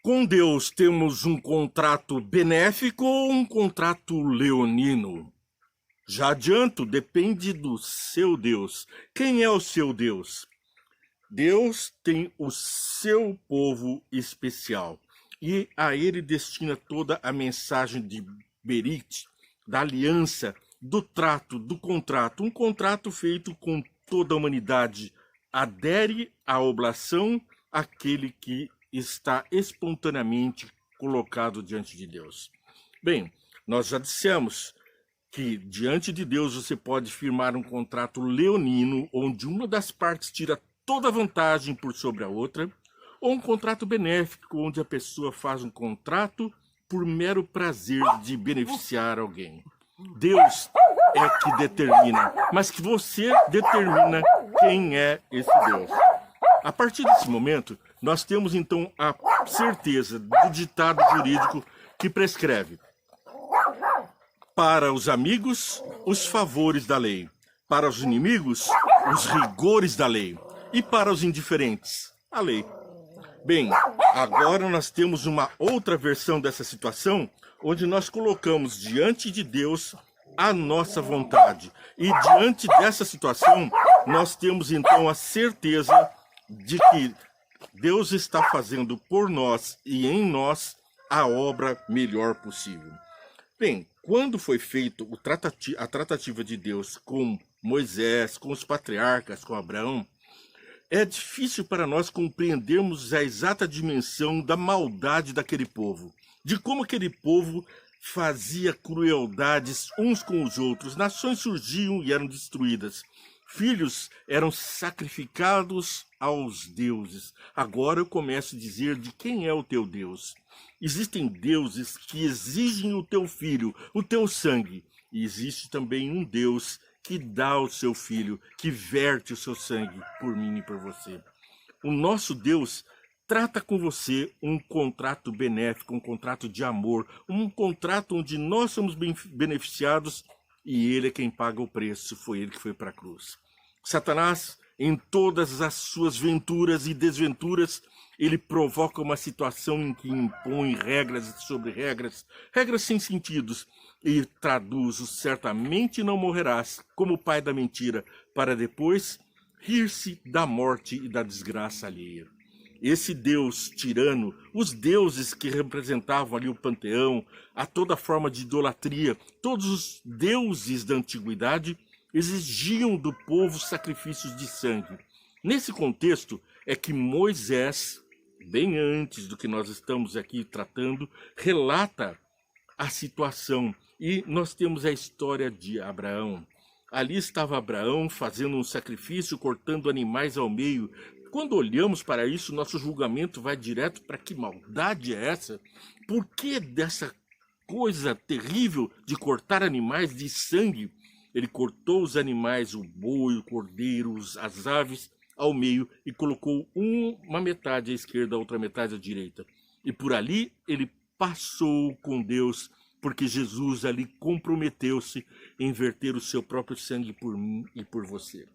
Com Deus temos um contrato benéfico ou um contrato leonino? Já adianto, depende do seu Deus. Quem é o seu Deus? Deus tem o seu povo especial e a ele destina toda a mensagem de Berit, da aliança, do trato, do contrato. Um contrato feito com toda a humanidade. Adere à oblação aquele que está espontaneamente colocado diante de Deus. Bem, nós já dissemos que diante de Deus você pode firmar um contrato leonino, onde uma das partes tira toda a vantagem por sobre a outra, ou um contrato benéfico, onde a pessoa faz um contrato por mero prazer de beneficiar alguém. Deus é que determina, mas que você determina quem é esse Deus. A partir desse momento, nós temos então a certeza do ditado jurídico que prescreve: para os amigos, os favores da lei; para os inimigos, os rigores da lei; e para os indiferentes, a lei. Bem, agora nós temos uma outra versão dessa situação, onde nós colocamos diante de Deus a nossa vontade. E diante dessa situação, nós temos então a certeza de que Deus está fazendo por nós e em nós a obra melhor possível. Bem, quando foi feito a tratativa de Deus com Moisés, com os patriarcas, com Abraão, é difícil para nós compreendermos a exata dimensão da maldade daquele povo, de como aquele povo fazia crueldades uns com os outros. Nações surgiam e eram destruídas. Filhos eram sacrificados aos deuses. Agora eu começo a dizer de quem é o teu Deus. Existem deuses que exigem o teu filho, o teu sangue. E existe também um Deus que dá o seu filho, que verte o seu sangue por mim e por você. O nosso Deus trata com você um contrato benéfico, um contrato de amor, um contrato onde nós somos beneficiados e ele é quem paga o preço, foi ele que foi para a cruz. Satanás, em todas as suas venturas e desventuras, ele provoca uma situação em que impõe regras sobre regras, regras sem sentidos, e traduz o certamente não morrerás como o pai da mentira, para depois rir-se da morte e da desgraça alheia. Esse Deus tirano, os deuses que representavam ali o panteão, a toda forma de idolatria, todos os deuses da antiguidade exigiam do povo sacrifícios de sangue. Nesse contexto é que Moisés, bem antes do que nós estamos aqui tratando, relata a situação. E nós temos a história de Abraão. Ali estava Abraão fazendo um sacrifício, cortando animais ao meio. Quando olhamos para isso, nosso julgamento vai direto para que maldade é essa? Por que dessa coisa terrível de cortar animais de sangue? Ele cortou os animais, o boi, o cordeiro, as aves, ao meio e colocou uma metade à esquerda, a outra metade à direita. E por ali ele passou com Deus, porque Jesus ali comprometeu-se em verter o seu próprio sangue por mim e por você.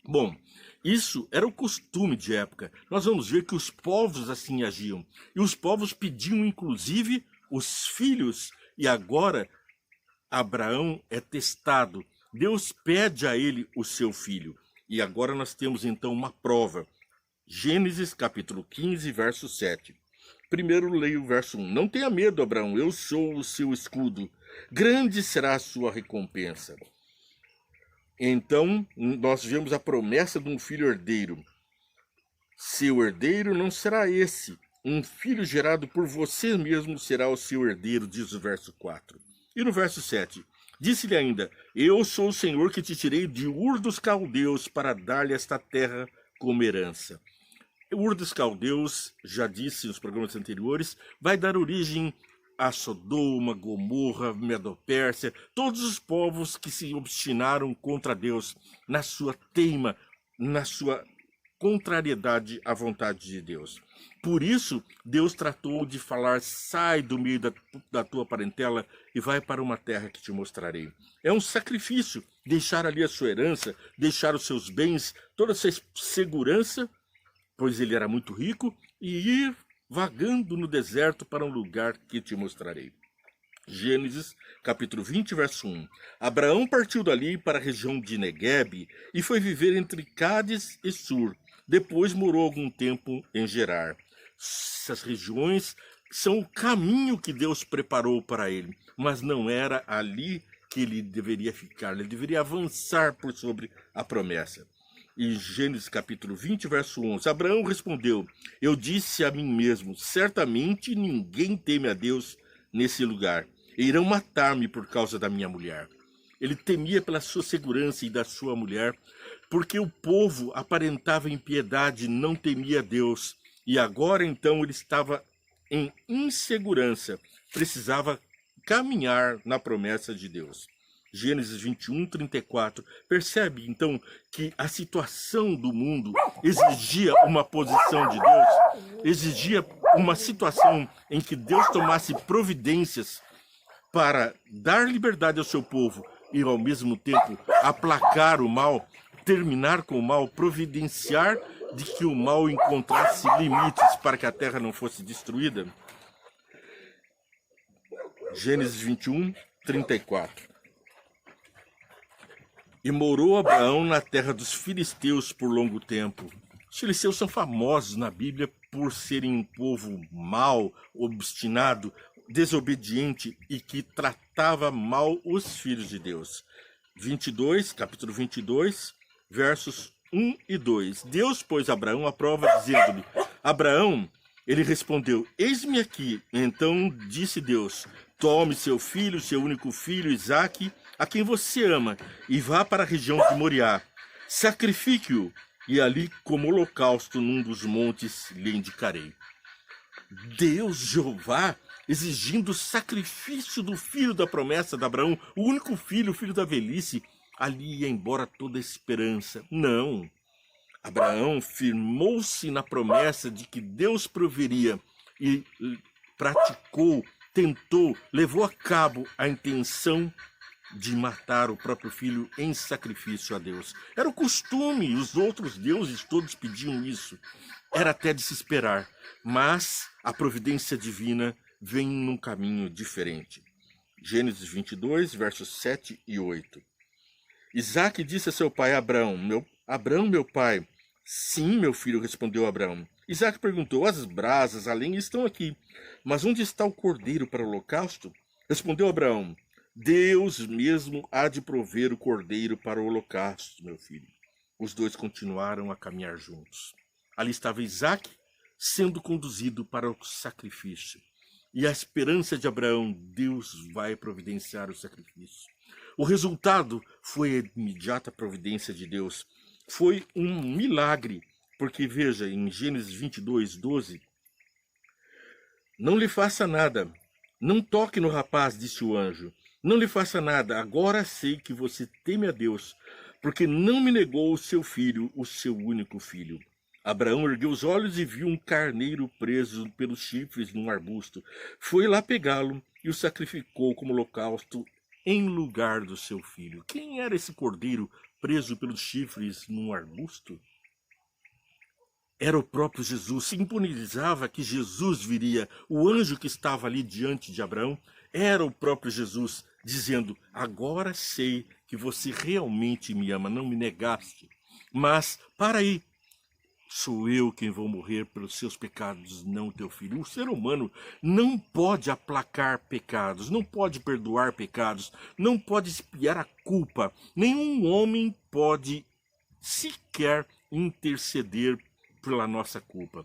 Bom, isso era o costume de época. Nós vamos ver que os povos assim agiam. E os povos pediam, inclusive, os filhos. E agora, Abraão é testado. Deus pede a ele o seu filho. E agora nós temos então uma prova. Gênesis capítulo 15, verso 7. Primeiro leio o verso 1. Não tenha medo, Abraão, eu sou o seu escudo. Grande será a sua recompensa. Então, nós vemos a promessa de um filho herdeiro. Seu herdeiro não será esse. Um filho gerado por você mesmo será o seu herdeiro, diz o verso 4. E no verso 7. Disse-lhe ainda, eu sou o Senhor que te tirei de Ur dos Caldeus para dar-lhe esta terra como herança. Ur dos Caldeus, já disse nos programas anteriores, vai dar origem a Sodoma, Gomorra, Medopérsia, todos os povos que se obstinaram contra Deus na sua teima, na sua contrariedade à vontade de Deus. Por isso, Deus tratou de falar, sai do meio da tua parentela e vai para uma terra que te mostrarei. É um sacrifício deixar ali a sua herança, deixar os seus bens, toda essa segurança, pois ele era muito rico, e ir vagando no deserto para um lugar que te mostrarei. Gênesis, capítulo 20, verso 1. Abraão partiu dali para a região de Neguebe e foi viver entre Cádiz e Sur. Depois morou algum tempo em Gerar. Essas regiões são o caminho que Deus preparou para ele, mas não era ali que ele deveria ficar, ele deveria avançar por sobre a promessa. Em Gênesis capítulo 20, verso 11, Abraão respondeu: eu disse a mim mesmo, certamente ninguém teme a Deus nesse lugar. Irão matar-me por causa da minha mulher. Ele temia pela sua segurança e da sua mulher, porque o povo aparentava impiedade e não temia Deus. E agora então ele estava em insegurança, precisava caminhar na promessa de Deus. Gênesis 21, 34. Percebe então que a situação do mundo exigia uma posição de Deus, exigia uma situação em que Deus tomasse providências para dar liberdade ao seu povo e ao mesmo tempo aplacar o mal, terminar com o mal, providenciar de que o mal encontrasse limites para que a terra não fosse destruída. Gênesis 21, 34. E morou Abraão na terra dos filisteus por longo tempo. Os filisteus são famosos na Bíblia por serem um povo mau, obstinado, desobediente e que tratava mal os filhos de Deus. 22, capítulo 22, versos 1 e 2. Deus pôs Abraão à prova, dizendo-lhe: Abraão, ele respondeu: eis-me aqui. Então disse Deus: tome seu filho, seu único filho, Isaque, a quem você ama, e vá para a região de Moriá. Sacrifique-o, e ali, como holocausto num dos montes, lhe indicarei. Deus, Jeová, exigindo o sacrifício do filho da promessa de Abraão, o único filho, o filho da velhice, ali ia embora toda a esperança. Não. Abraão firmou-se na promessa de que Deus proveria e praticou, tentou, levou a cabo a intenção de matar o próprio filho em sacrifício a Deus. Era o costume, os outros deuses todos pediam isso. Era até de se esperar, mas a providência divina vem num caminho diferente. Gênesis 22, versos 7 e 8. Isaque disse a seu pai Abraão, meu pai. Sim, meu filho, respondeu Abraão. Isaque perguntou: as brasas, a lenha estão aqui, mas onde está o cordeiro para o holocausto? Respondeu Abraão: Deus mesmo há de prover o cordeiro para o holocausto, meu filho. Os dois continuaram a caminhar juntos. Ali estava Isaque sendo conduzido para o sacrifício. E a esperança de Abraão: Deus vai providenciar o sacrifício. O resultado foi a imediata providência de Deus. Foi um milagre, porque veja, em Gênesis 22, 12, não lhe faça nada, não toque no rapaz, disse o anjo, não lhe faça nada, agora sei que você teme a Deus, porque não me negou o seu filho, o seu único filho. Abraão ergueu os olhos e viu um carneiro preso pelos chifres num arbusto. Foi lá pegá-lo e o sacrificou como holocausto em lugar do seu filho. Quem era esse cordeiro preso pelos chifres num arbusto? Era o próprio Jesus. Simbolizava que Jesus viria. O anjo que estava ali diante de Abraão era o próprio Jesus, dizendo: agora sei que você realmente me ama, não me negaste. Mas, para aí, sou eu quem vou morrer pelos seus pecados, não o teu filho. O ser humano não pode aplacar pecados, não pode perdoar pecados, não pode expiar a culpa. Nenhum homem pode sequer interceder pela nossa culpa.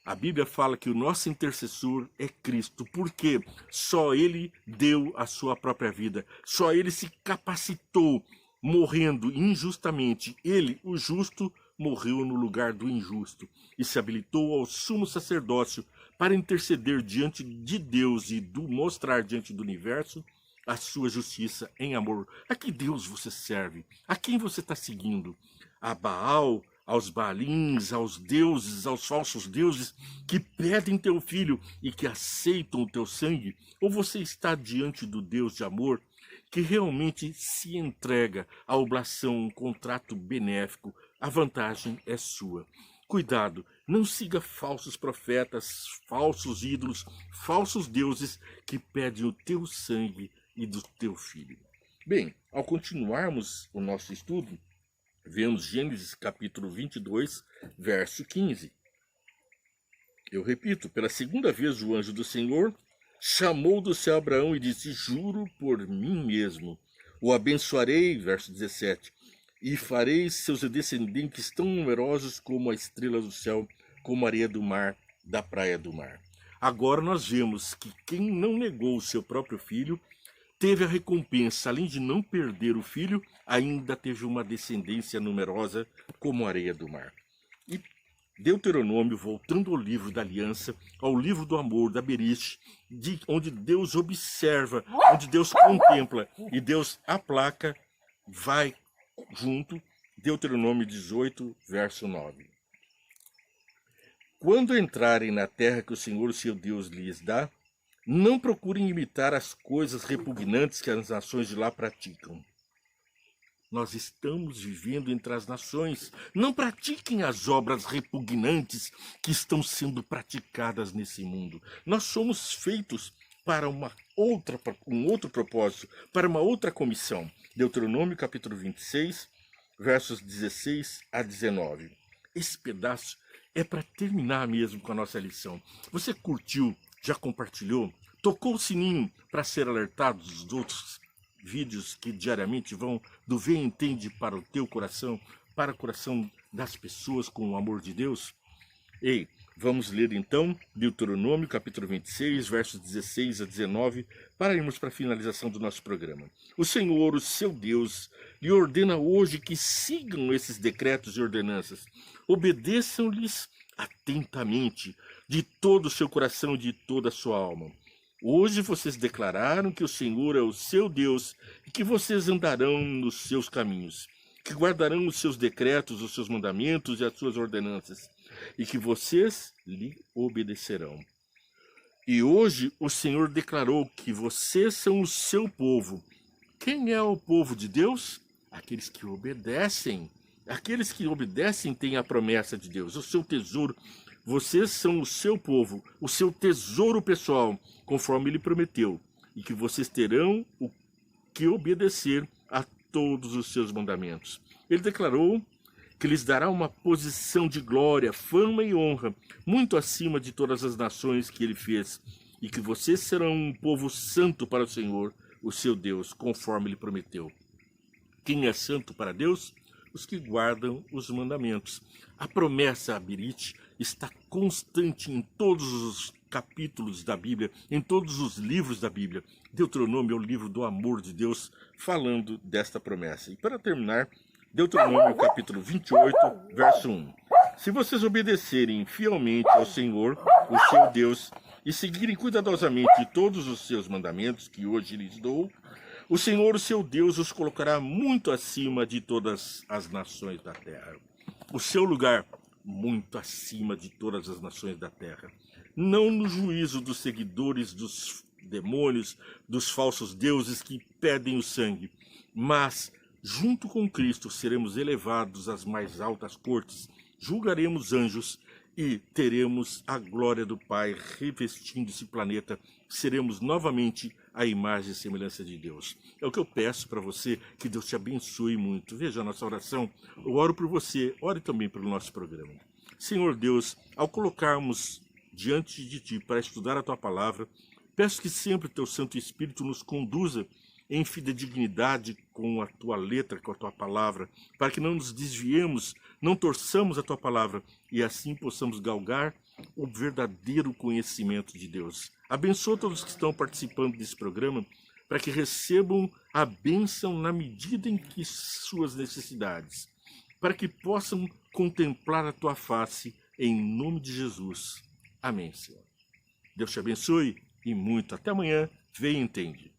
A Bíblia fala que o nosso intercessor é Cristo, porque só Ele deu a sua própria vida, só Ele se capacitou, morrendo injustamente. Ele, o justo, morreu no lugar do injusto e se habilitou ao sumo sacerdócio para interceder diante de Deus e mostrar diante do universo a sua justiça em amor. A que Deus você serve? A quem você está seguindo? A Baal, aos Baalins, aos deuses, aos falsos deuses que pedem teu filho e que aceitam o teu sangue? Ou você está diante do Deus de amor que realmente se entrega à oblação, um contrato benéfico? A vantagem é sua. Cuidado, Não siga falsos profetas, falsos ídolos, falsos deuses que pedem o teu sangue e do teu filho. Bem, ao continuarmos o nosso estudo, vemos Gênesis capítulo 22, verso 15. Eu repito, pela segunda vez o anjo do Senhor chamou do céu Abraão e disse: juro por mim mesmo, o abençoarei, verso 17, e farei seus descendentes tão numerosos como a estrela do céu, como a areia do mar, da praia do mar. Agora nós vemos que quem não negou o seu próprio filho teve a recompensa, além de não perder o filho, ainda teve uma descendência numerosa como a areia do mar. E Deuteronômio, voltando ao livro da aliança, ao livro do amor, da Berite, onde Deus observa, onde Deus contempla e Deus aplaca, vai junto, Deuteronômio 18, verso 9. Quando entrarem na terra que o Senhor, seu Deus, lhes dá, não procurem imitar as coisas repugnantes que as nações de lá praticam. Nós estamos vivendo entre as nações. Não pratiquem as obras repugnantes que estão sendo praticadas nesse mundo. Nós somos feitos para um outro propósito, para uma outra comissão. Deuteronômio capítulo 26, versos 16 a 19. Esse pedaço é para terminar mesmo com a nossa lição. Você curtiu? Já compartilhou? Tocou o sininho para ser alertado dos outros vídeos que diariamente vão do Vê e Entende para o teu coração, para o coração das pessoas com o amor de Deus? Ei, vamos ler então Deuteronômio capítulo 26, versos 16 a 19, para irmos para a finalização do nosso programa. O Senhor, o seu Deus, lhe ordena hoje que sigam esses decretos e ordenanças. Obedeçam-lhes atentamente, de todo o seu coração e de toda a sua alma. Hoje vocês declararam que o Senhor é o seu Deus e que vocês andarão nos seus caminhos, que guardarão os seus decretos, os seus mandamentos e as suas ordenanças, e que vocês lhe obedecerão. E hoje o Senhor declarou que vocês são o seu povo. Quem é o povo de Deus? Aqueles que obedecem. Aqueles que obedecem têm a promessa de Deus, o seu tesouro. Vocês são o seu povo, o seu tesouro pessoal, conforme ele prometeu, e que vocês terão o que obedecer a todos os seus mandamentos. Ele declarou que lhes dará uma posição de glória, fama e honra, muito acima de todas as nações que ele fez, e que vocês serão um povo santo para o Senhor, o seu Deus, conforme ele prometeu. Quem é santo para Deus? Os que guardam os mandamentos. A promessa Abirite está constante em todos os capítulos da Bíblia, em todos os livros da Bíblia. Deuteronômio é o livro do amor de Deus, falando desta promessa. E para terminar, Deuteronômio capítulo 28, verso 1. Se vocês obedecerem fielmente ao Senhor, o seu Deus, e seguirem cuidadosamente todos os seus mandamentos que hoje lhes dou, o Senhor, o seu Deus, os colocará muito acima de todas as nações da terra. O seu lugar, muito acima de todas as nações da terra. Não no juízo dos seguidores dos demônios, dos falsos deuses que pedem o sangue, mas, junto com Cristo, seremos elevados às mais altas cortes, julgaremos anjos e teremos a glória do Pai revestindo esse planeta. Seremos novamente a imagem e semelhança de Deus. É o que eu peço para você, que Deus te abençoe muito. Veja a nossa oração. Eu oro por você, ore também pelo nosso programa. Senhor Deus, ao colocarmos diante de Ti para estudar a Tua palavra, peço que sempre Teu Santo Espírito nos conduza em fidedignidade com a Tua letra, com a Tua palavra, para que não nos desviemos, não torçamos a Tua palavra e assim possamos galgar o verdadeiro conhecimento de Deus. Abençoa todos que estão participando desse programa, para que recebam a bênção na medida em que suas necessidades, para que possam contemplar a Tua face, em nome de Jesus. Amém, Senhor. Deus te abençoe e muito. Até amanhã. Vê e Entende.